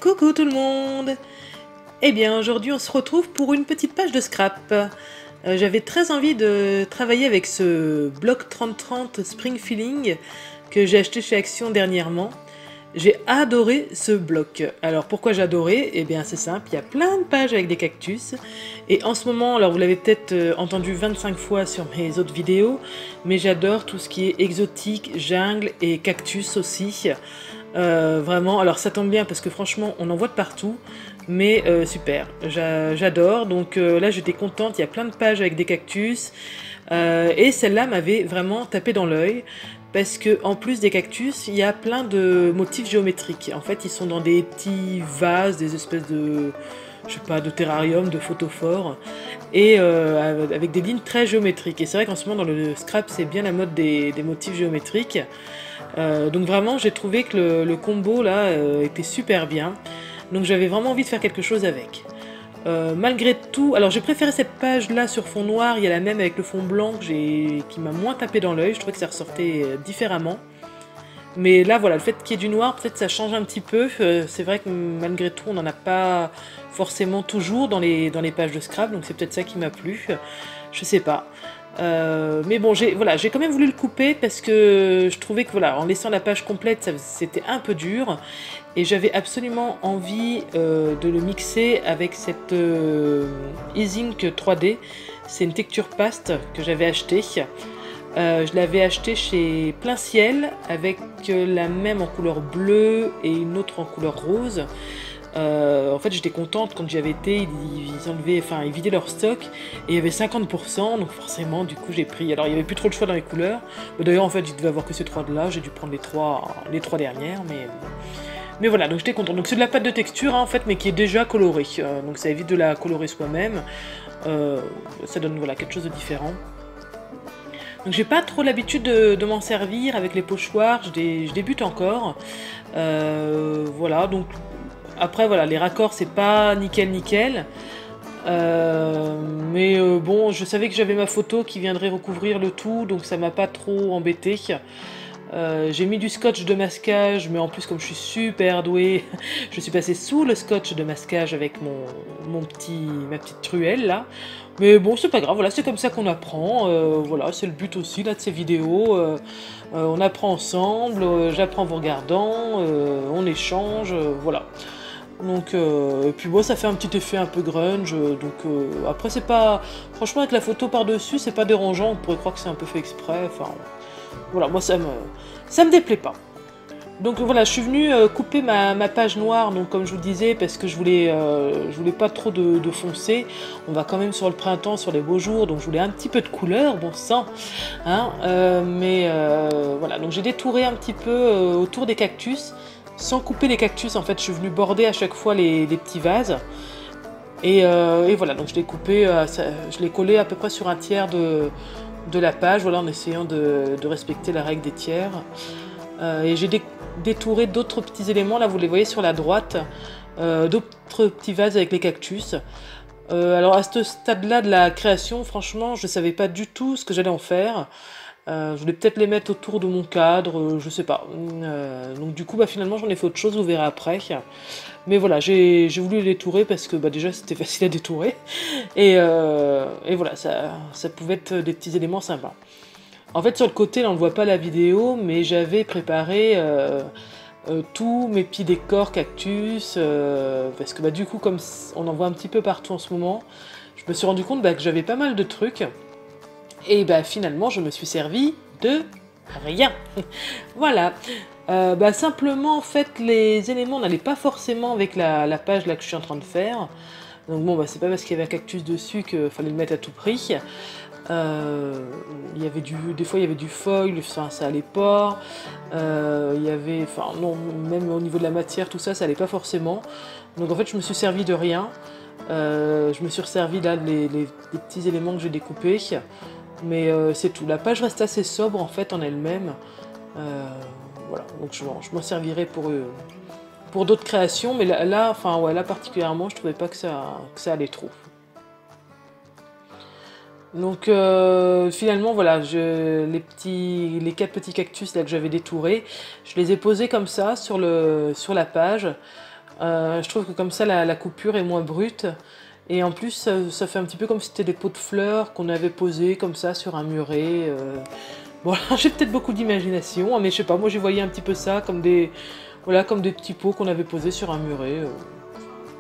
Coucou tout le monde! Eh bien aujourd'hui on se retrouve pour une petite page de scrap. J'avais très envie de travailler avec ce bloc 3030 Spring Filling que j'ai acheté chez Action dernièrement. J'ai adoré ce bloc. Alors pourquoi j'ai adoré? Eh bien c'est simple, il y a plein de pages avec des cactus. Et en ce moment, alors vous l'avez peut-être entendu 25 fois sur mes autres vidéos, mais j'adore tout ce qui est exotique, jungle et cactus aussi. Vraiment, alors ça tombe bien parce que franchement on en voit de partout, mais super, j'adore. Donc là j'étais contente, il y a plein de pages avec des cactus, et celle-là m'avait vraiment tapé dans l'œil. Parce que en plus des cactus, il y a plein de motifs géométriques. En fait, ils sont dans des petits vases, des espèces de, je sais pas, de terrarium, de photophores, et avec des lignes très géométriques. Et c'est vrai qu'en ce moment, dans le scrap, c'est bien la mode des motifs géométriques. Donc vraiment, j'ai trouvé que le combo là était super bien. Donc j'avais vraiment envie de faire quelque chose avec. Malgré tout, alors j'ai préféré cette page là sur fond noir, il y a la même avec le fond blanc qui m'a moins tapé dans l'œil, je trouvais que ça ressortait différemment. Mais là voilà, le fait qu'il y ait du noir, peut-être ça change un petit peu, c'est vrai que malgré tout on n'en a pas forcément toujours dans les pages de scrap, donc c'est peut-être ça qui m'a plu, je sais pas. Mais bon, j'ai quand même voulu le couper parce que je trouvais que voilà, en laissant la page complète, c'était un peu dur. Et j'avais absolument envie de le mixer avec cette E-Ink 3D. C'est une texture paste que j'avais achetée. Je l'avais acheté chez Plein Ciel avec la même en couleur bleue et une autre en couleur rose. En fait j'étais contente quand j'y avais été, ils vidaient leur stock et il y avait 50%, donc forcément du coup j'ai pris, alors il n'y avait plus trop de choix dans les couleurs, d'ailleurs en fait je devais avoir que ces trois là, j'ai dû prendre les trois dernières, mais voilà, donc j'étais contente. Donc c'est de la pâte de texture hein, en fait, mais qui est déjà colorée, donc ça évite de la colorer soi-même, ça donne voilà, quelque chose de différent. Donc j'ai pas trop l'habitude de m'en servir avec les pochoirs, je débute encore, voilà, donc après voilà, les raccords c'est pas nickel, mais bon, je savais que j'avais ma photo qui viendrait recouvrir le tout, donc ça m'a pas trop embêté. J'ai mis du scotch de masquage, mais en plus comme je suis super douée, je suis passée sous le scotch de masquage avec ma petite truelle là. Mais bon, c'est pas grave, voilà, c'est comme ça qu'on apprend, voilà, c'est le but aussi là de ces vidéos. On apprend ensemble, j'apprends en vous regardant, on échange, voilà. Donc, et puis bon, ça fait un petit effet un peu grunge, donc après c'est pas, franchement avec la photo par-dessus, c'est pas dérangeant, on pourrait croire que c'est un peu fait exprès, enfin, voilà, moi ça me déplaît pas. Donc voilà, je suis venue couper ma page noire, donc comme je vous le disais, parce que je voulais pas trop de foncé. On va quand même sur le printemps, sur les beaux jours, donc je voulais un petit peu de couleur, bon sang. Hein, voilà, donc j'ai détouré un petit peu autour des cactus, sans couper les cactus. En fait, je suis venue border à chaque fois les petits vases. Et voilà, donc je l'ai coupé, je l'ai collé à peu près sur un tiers de la page, voilà, en essayant de respecter la règle des tiers. Et j'ai détouré d'autres petits éléments, là vous les voyez sur la droite, d'autres petits vases avec les cactus. Alors à ce stade-là de la création, franchement, je ne savais pas du tout ce que j'allais en faire. Je voulais peut-être les mettre autour de mon cadre, je sais pas. Donc du coup, finalement, j'en ai fait autre chose, vous verrez après. Mais voilà, j'ai voulu les détourer parce que déjà c'était facile à détourer. Et voilà, ça pouvait être des petits éléments sympas. En fait, sur le côté, là, on ne voit pas la vidéo, mais j'avais préparé tous mes petits décors cactus, parce que du coup, comme on en voit un petit peu partout en ce moment, je me suis rendu compte que j'avais pas mal de trucs, et finalement, je me suis servi de rien. Voilà. Simplement, en fait, les éléments n'allaient pas forcément avec la page là que je suis en train de faire. Donc bon, c'est pas parce qu'il y avait un cactus dessus qu'il fallait le mettre à tout prix. Des fois il y avait du foil, ça allait pas. Il y avait, non, même au niveau de la matière, tout ça allait pas forcément. Donc en fait, je me suis servi de rien. Je me suis servi là des petits éléments que j'ai découpés. Mais c'est tout. La page reste assez sobre en fait en elle-même. Voilà, donc je m'en servirai pour d'autres créations, mais là particulièrement, je trouvais pas que ça allait trop. Donc finalement voilà, les 4 petits cactus là que j'avais détourés, je les ai posés comme ça sur la page. Je trouve que comme ça, la coupure est moins brute. Et en plus, ça fait un petit peu comme si c'était des pots de fleurs qu'on avait posés comme ça sur un muret. Bon, j'ai peut-être beaucoup d'imagination, hein, mais je sais pas, moi j'ai voyé un petit peu ça comme des, voilà, comme des petits pots qu'on avait posés sur un muret.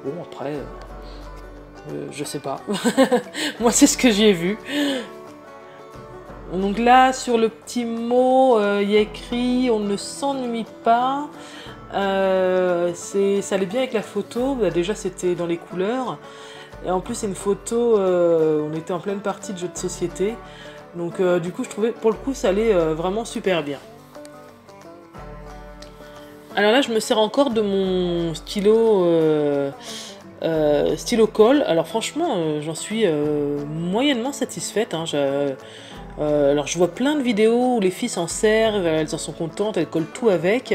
Bon, après, je sais pas. Moi, c'est ce que j'ai vu. Donc là, sur le petit mot, il y a écrit « On ne s'ennuie pas ». Ça allait bien avec la photo. Bah, déjà, c'était dans les couleurs. Et en plus, c'est une photo, on était en pleine partie de jeux de société. Donc du coup, je trouvais, pour le coup, ça allait vraiment super bien. Alors là, je me sers encore de mon stylo, stylo colle. Alors franchement, j'en suis moyennement satisfaite, hein. Alors je vois plein de vidéos où les filles s'en servent, elles en sont contentes, elles collent tout avec.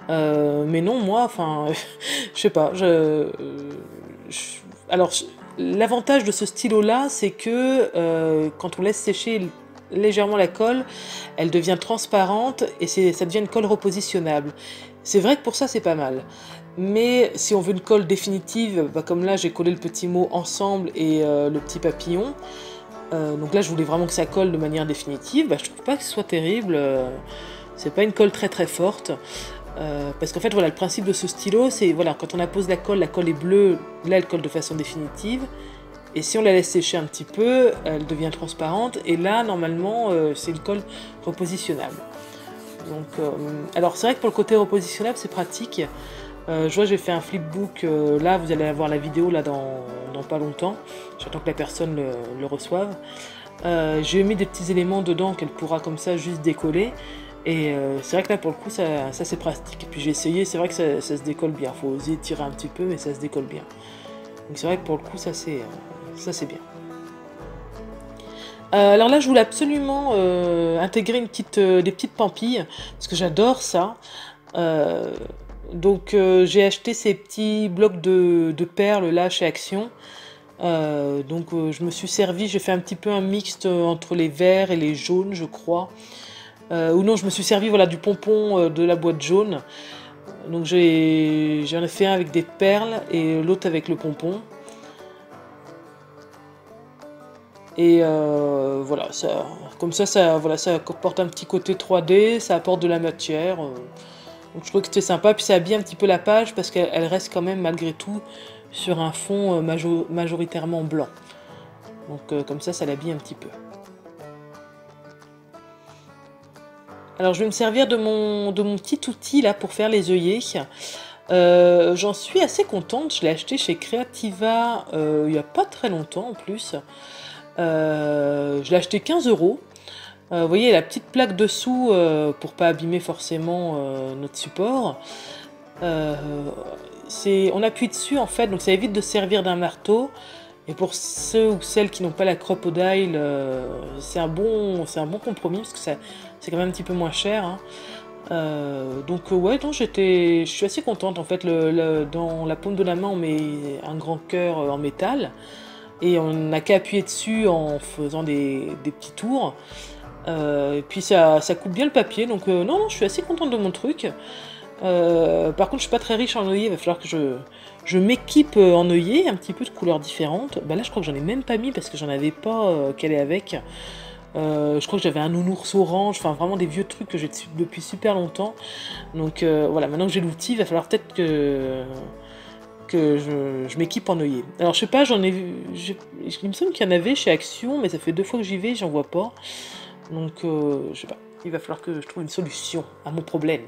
Mais non, moi, enfin, je sais pas. Alors, l'avantage de ce stylo-là, c'est que quand on laisse sécher légèrement la colle, elle devient transparente et ça devient une colle repositionnable. C'est vrai que pour ça, c'est pas mal. Mais si on veut une colle définitive, bah, comme là, j'ai collé le petit mot ensemble et le petit papillon. Donc là, je voulais vraiment que ça colle de manière définitive. Bah, je trouve pas que ce soit terrible. C'est pas une colle très très forte. Parce qu'en fait, voilà, le principe de ce stylo, c'est voilà, quand on appose la colle est bleue, là elle colle de façon définitive. Et si on la laisse sécher un petit peu, elle devient transparente. Et là, normalement, c'est une colle repositionnable. Donc, alors c'est vrai que pour le côté repositionnable, c'est pratique. Je vois, j'ai fait un flipbook. Là, vous allez avoir la vidéo là dans pas longtemps. J'attends que la personne le reçoive. J'ai mis des petits éléments dedans qu'elle pourra comme ça juste décoller. Et c'est vrai que là pour le coup ça c'est pratique. Et puis j'ai essayé, c'est vrai que ça se décolle bien. Faut oser tirer un petit peu, mais ça se décolle bien. Donc c'est vrai que pour le coup ça c'est bien. Alors là je voulais absolument intégrer des petites pampilles parce que j'adore ça. Donc j'ai acheté ces petits blocs de perles là chez Action. Donc je me suis servi, j'ai fait un petit peu un mixte entre les verts et les jaunes, je crois. Ou non, je me suis servi voilà, du pompon de la boîte jaune. Donc j'en ai fait un avec des perles et l'autre avec le pompon. Et voilà, ça, comme ça, voilà, ça apporte un petit côté 3D, ça apporte de la matière. Donc je trouve que c'était sympa. Puis ça habille un petit peu la page parce qu'elle reste quand même malgré tout sur un fond majoritairement blanc. Donc comme ça l'habille un petit peu. Alors je vais me servir de mon petit outil là pour faire les œillets. J'en suis assez contente, je l'ai acheté chez Creativa il n'y a pas très longtemps en plus. Je l'ai acheté 15 €. Vous voyez la petite plaque dessous pour pas abîmer forcément notre support. On appuie dessus en fait, donc ça évite de servir d'un marteau. Et pour ceux ou celles qui n'ont pas la crocodile, c'est un bon compromis parce que c'est quand même un petit peu moins cher. Hein. Donc ouais, non, je suis assez contente en fait. Dans la paume de la main, on met un grand cœur en métal et on n'a qu'à appuyer dessus en faisant des petits tours. Et puis ça coupe bien le papier. Donc non, je suis assez contente de mon truc. Par contre, je suis pas très riche en œillets. Il va falloir que je m'équipe en œillets, un petit peu de couleurs différentes. Bah là, je crois que j'en ai même pas mis parce que j'en avais pas qu'elle est avec. Je crois que j'avais un nounours orange, enfin vraiment des vieux trucs que j'ai depuis super longtemps. Donc voilà, maintenant que j'ai l'outil, il va falloir peut-être que je m'équipe en œillets. Alors je sais pas, il me semble qu'il y en avait chez Action, mais ça fait 2 fois que j'y vais, j'en vois pas. Donc je sais pas, il va falloir que je trouve une solution à mon problème.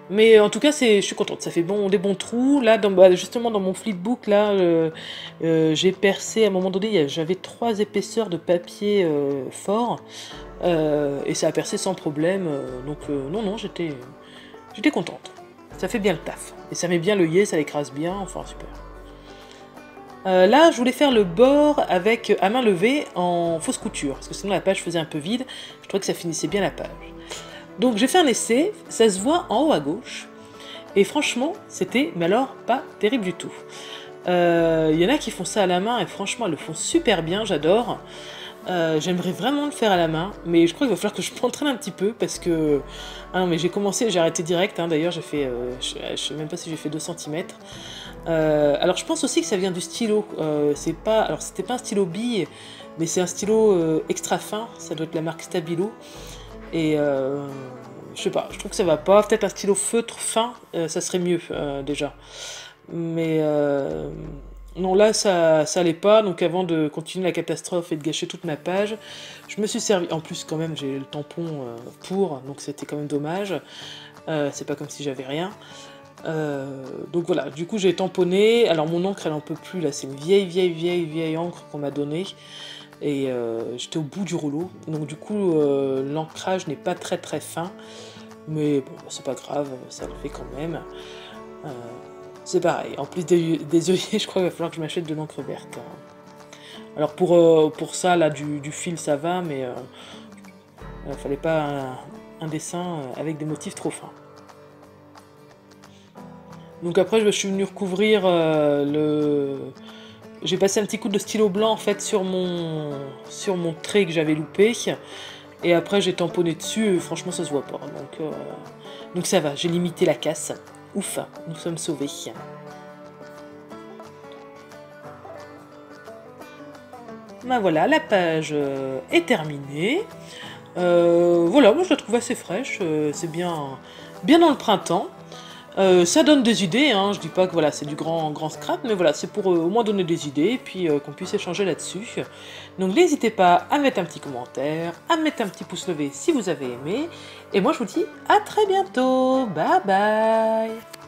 Mais en tout cas, je suis contente, ça fait des bons trous. Là, justement, dans mon flipbook, là, j'ai percé, à un moment donné, j'avais 3 épaisseurs de papier fort, et ça a percé sans problème. Donc, non, j'étais contente. Ça fait bien le taf. Et ça met bien l'œillet, ça l'écrase bien, enfin, super. Là, je voulais faire le bord à main levée en fausse couture, parce que sinon la page faisait un peu vide. Je trouvais que ça finissait bien la page. Donc j'ai fait un essai, ça se voit en haut à gauche, et franchement, c'était, mais alors, pas terrible du tout. Il y en a qui font ça à la main, et franchement, elles le font super bien, j'adore. J'aimerais vraiment le faire à la main, mais je crois qu'il va falloir que je m'entraîne un petit peu parce que... Ah non, mais j'ai commencé, j'ai arrêté direct, hein. D'ailleurs j'ai fait... je sais même pas si j'ai fait 2 centimètres. Alors je pense aussi que ça vient du stylo. C'est pas... Alors c'était pas un stylo bille, mais c'est un stylo extra fin, ça doit être la marque Stabilo. Et je sais pas, je trouve que ça va pas. Peut-être un stylo feutre fin, ça serait mieux déjà. Mais non, là ça allait pas. Donc avant de continuer la catastrophe et de gâcher toute ma page, je me suis servi. En plus, quand même, j'ai le tampon pour, donc c'était quand même dommage. C'est pas comme si j'avais rien. Donc voilà, du coup j'ai tamponné. Alors mon encre elle en peut plus là, c'est une vieille encre qu'on m'a donnée. Et j'étais au bout du rouleau, donc du coup l'ancrage n'est pas très fin, mais bon, c'est pas grave, ça le fait quand même. Euh, c'est pareil, en plus des œillets, je crois qu'il va falloir que je m'achète de l'encre verte, hein. Alors pour ça, là, du fil, ça va, mais il fallait pas un dessin avec des motifs trop fins. Donc après, je suis venue recouvrir le... J'ai passé un petit coup de stylo blanc en fait sur mon trait que j'avais loupé. Et après j'ai tamponné dessus et franchement ça se voit pas. Donc ça va, j'ai limité la casse. Ouf, nous sommes sauvés. Ben voilà, la page est terminée. Voilà, moi je la trouve assez fraîche, c'est bien dans le printemps. Ça donne des idées, hein. Je dis pas que voilà, c'est du grand scrap, mais voilà, c'est pour au moins donner des idées, et puis qu'on puisse échanger là-dessus. Donc n'hésitez pas à mettre un petit commentaire, à mettre un petit pouce levé si vous avez aimé, et moi je vous dis à très bientôt, bye bye.